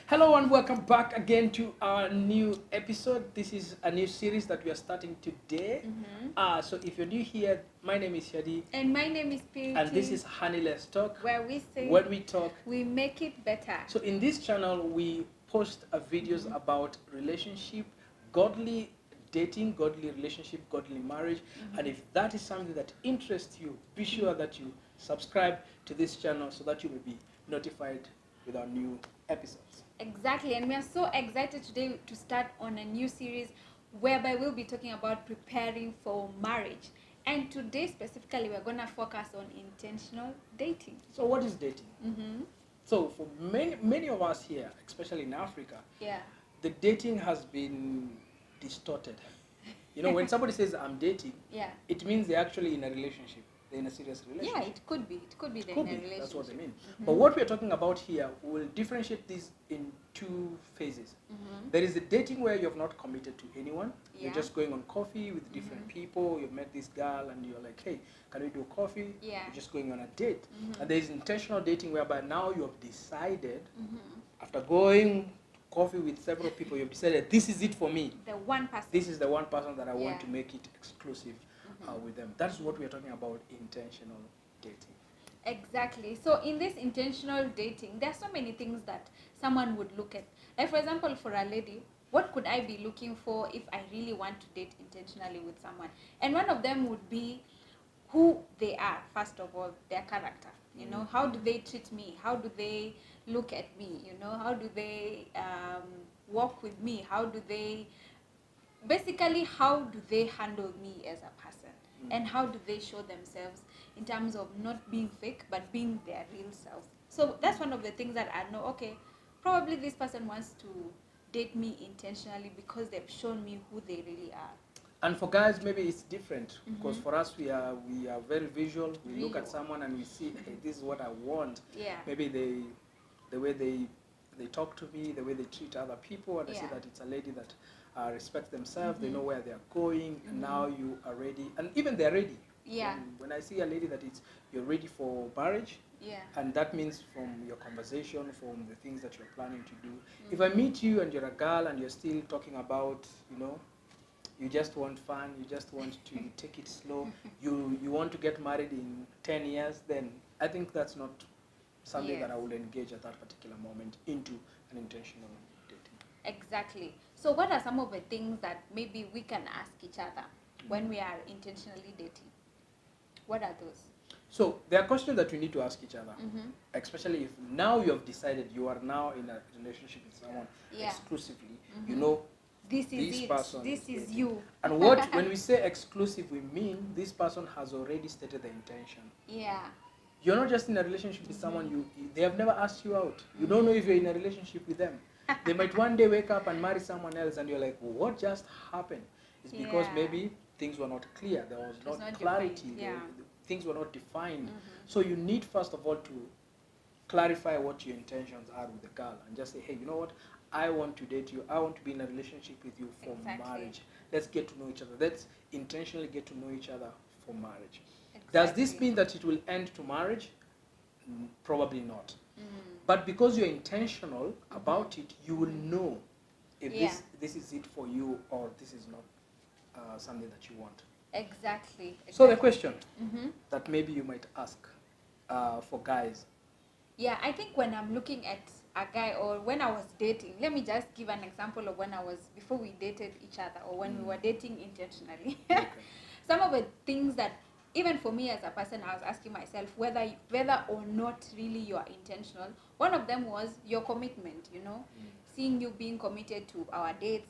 Hello and welcome back again to our new episode. This is a new series that we are starting today. So if you're new here, my name is Shadi. And my name is Purity. And this is Honeyless Talk. Where we say when we talk, we make it better. So in this channel, we post videos about relationship, godly dating, godly relationship, godly marriage. And if that is something that interests you, be sure that you subscribe to this channel so that you will be notified with our new episodes. Exactly, and we are so excited today to start on a new series whereby we'll be talking about preparing for marriage. And today specifically, we're going to focus on intentional dating. So what is dating? So for many of us here, especially in Africa, the dating has been distorted. You know, when somebody says I'm dating, it means they're actually in a relationship. They're in a serious relationship. Yeah, it could be. It could be they're in a relationship. That's what I mean. But what we're talking about here, we'll differentiate this in two phases. There is the dating where you have not committed to anyone. You're just going on coffee with different people. You've met this girl and you're like, hey, can we do coffee? You're just going on a date. And there is intentional dating whereby now you have decided, after going coffee with several people, you've decided this is it for me. The one person. This is the one person that I want to make it exclusive with them. That's what we're talking about, intentional dating. Exactly. So in this intentional dating, there are so many things that someone would look at. Like for example, for a lady, what could I be looking for if I really want to date intentionally with someone? And one of them would be who they are, first of all, their character. You know, how do they treat me? How do they look at me? You know, how do they walk with me? How do they, basically, how do they handle me as a person? And how do they show themselves in terms of not being fake, but being their real self? So that's one of the things that I know, okay, probably this person wants to date me intentionally because they've shown me who they really are. And for guys, maybe it's different because for us, we are very visual. We look at someone and we see, hey, this is what I want. Maybe the way they talk to me, the way they treat other people, and I see that it's a lady that respects themselves. They know where they are going, and now you are ready, and even they're ready. When I see a lady that you're ready for marriage, and that means from your conversation, from the things that you're planning to do. If I meet you and you're a girl and you're still talking about, you know, you just want fun, you just want to take it slow, you want to get married in 10 years, then I think that's not something that I would engage at that particular moment into an intentional dating. Exactly. So what are some of the things that maybe we can ask each other when we are intentionally dating? What are those? So there are questions that we need to ask each other, especially if now you have decided you are now in a relationship with someone exclusively. You know, this is it. Person this is you. And what when we say exclusive, we mean this person has already stated the intention. You're not just in a relationship with someone they have never asked you out. You don't know if you're in a relationship with them. They might one day wake up and marry someone else and you're like, well, what just happened? It's because maybe things were not clear. There was not clarity. Things were not defined. So you need first of all to clarify what your intentions are with the girl and just say, hey, you know what? I want to date you. I want to be in a relationship with you for marriage. Let's get to know each other. Let's intentionally get to know each other for marriage. Does this mean that it will end to marriage? Probably not. But because you're intentional about it, you will know if this is it for you or this is not something that you want. Exactly. So the question that maybe you might ask for guys. Yeah, I think when I'm looking at a guy or when I was dating, let me just give an example of when before we dated each other or when we were dating intentionally. Some of the things that, even for me as a person, I was asking myself whether or not really you are intentional. One of them was your commitment, you know, seeing you being committed to our dates,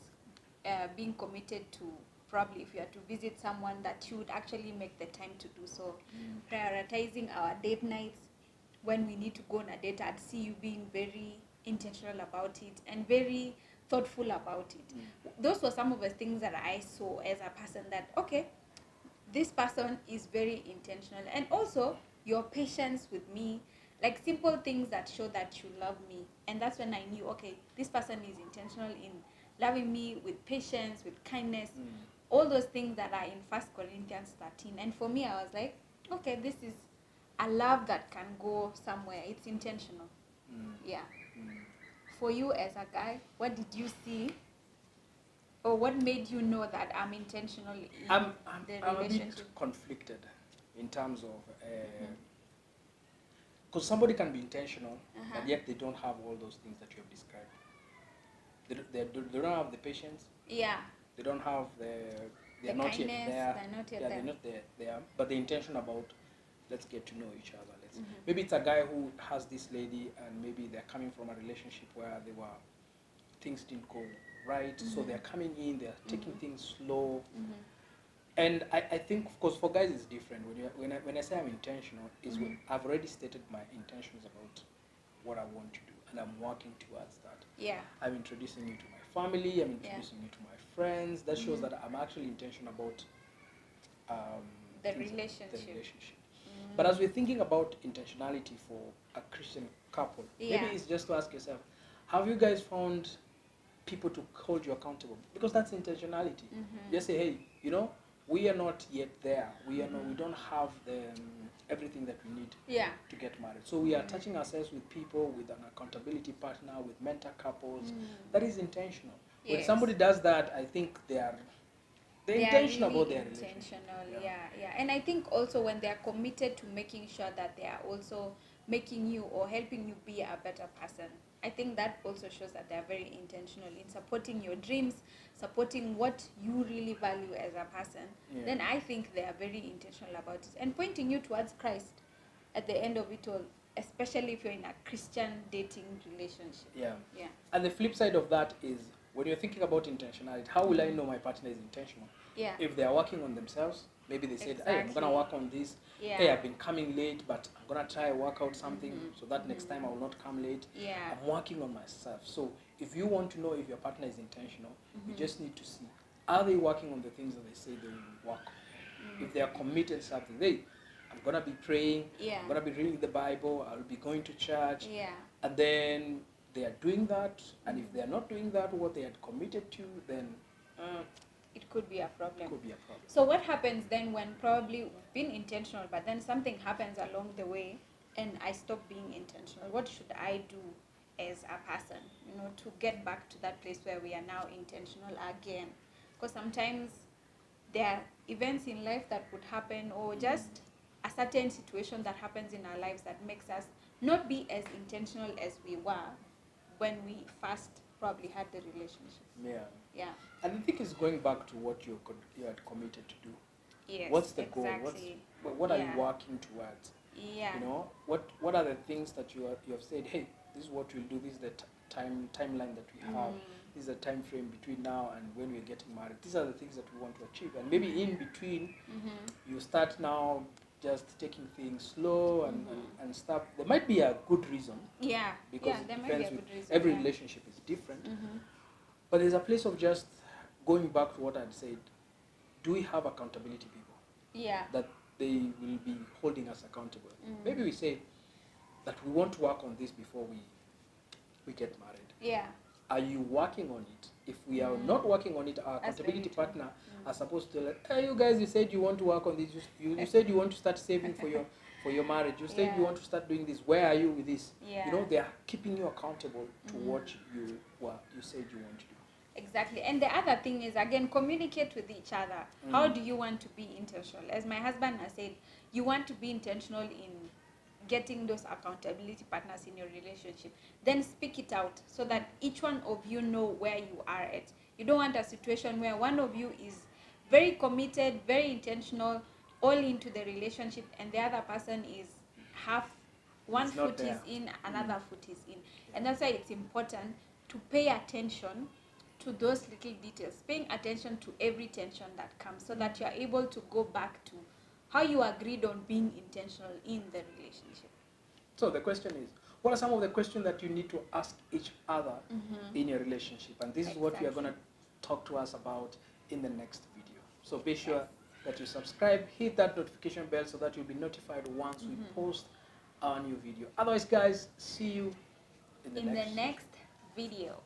being committed to probably if you are to visit someone that you would actually make the time to do so, prioritizing our date nights. When we need to go on a date, I'd see you being very intentional about it and very thoughtful about it. Those were some of the things that I saw as a person that, okay, this person is very intentional. And also your patience with me, like simple things that show that you love me. And that's when I knew, okay, this person is intentional in loving me with patience, with kindness, all those things that are in 1 Corinthians 13. And for me, I was like, okay, this is a love that can go somewhere. It's intentional. Yeah. for you as a guy, what did you see, or what made you know that I'm intentional in the relationship? I'm a bit conflicted in terms of, because somebody can be intentional, but yet they don't have all those things that you have described. They don't have the patience. Yeah. They don't have they're not kindness, yet there. They're not yet yeah, there. They're not there. But the intention about, let's get to know each other. Maybe it's a guy who has this lady, and maybe they're coming from a relationship where things didn't go right. So they're coming in, they're taking things slow. And I think, of course, for guys it's different. When I say I'm intentional, is when I've already stated my intentions about what I want to do, and I'm working towards that. Yeah. I'm introducing you to my family, I'm introducing you to my friends. That shows that I'm actually intentional about the relationship. But as we're thinking about intentionality for a Christian couple, maybe it's just to ask yourself, have you guys found people to hold you accountable? Because that's intentionality. Just say, hey, we are not yet there. We don't have everything that we need to get married. So we are touching ourselves with people, with an accountability partner, with mentor couples. That is intentional. When somebody does that, I think they're intentional really about their relationship. Yeah. And I think also when they are committed to making sure that they are also making you or helping you be a better person, I think that also shows that they are very intentional in supporting your dreams, supporting what you really value as a person. Then I think they are very intentional about it and pointing you towards Christ at the end of it all, especially if you're in a Christian dating relationship. Yeah. And the flip side of that is, when you're thinking about intentionality, how will I know my partner is intentional? If they are working on themselves, maybe they said, hey, I'm going to work on this. Hey, I've been coming late, but I'm going to try and work out something so that next time I will not come late. I'm working on myself. So if you want to know if your partner is intentional, you just need to see, are they working on the things that they say they will work on? If they are committed to something, I'm going to be praying, I'm going to be reading the Bible, I'll be going to church. And then they are doing that, and if they are not doing that, what they had committed to, then it could be a problem. Could be a problem. So what happens then when probably we've been intentional, but then something happens along the way, and I stop being intentional? What should I do as a person, to get back to that place where we are now intentional again? Because sometimes there are events in life that would happen, or just a certain situation that happens in our lives that makes us not be as intentional as we were when we first probably had the relationship. Yeah. And I think it's going back to what you had committed to do. Yes. What's the goal? What are you working towards? What are the things that you have said, hey, this is what we'll do, this is the timeline that we have, this is the time frame between now and when we're getting married. These are the things that we want to achieve. And maybe in between, you start now just taking things slow and stuff. There might be a good reason. Because it depends with every relationship is different. But there's a place of just going back to what I'd said. Do we have accountability people? That they will be holding us accountable. Maybe we say that we want to work on this before we get married. Are you working on it? If we are not working on it, our accountability partner are supposed to like, hey, you guys, you said you want to work on this. You said you want to start saving for your marriage. You said you want to start doing this. Where are you with this? They are keeping you accountable to what you said you want to do. Exactly. And the other thing is, again, communicate with each other. How do you want to be intentional? As my husband has said, you want to be intentional in getting those accountability partners in your relationship. Then speak it out so that each one of you know where you are at. You don't want a situation where one of you is very committed, very intentional, all into the relationship, and the other person is half, one foot is in, another foot is in. And that's why it's important to pay attention to those little details, paying attention to every tension that comes, so that you are able to go back to how you agreed on being intentional in the relationship. So the question is, what are some of the questions that you need to ask each other in your relationship? And this is what we are going to talk to us about in the next video. So be sure that you subscribe, hit that notification bell so that you'll be notified once we post our new video. Otherwise, guys, see you in the next video.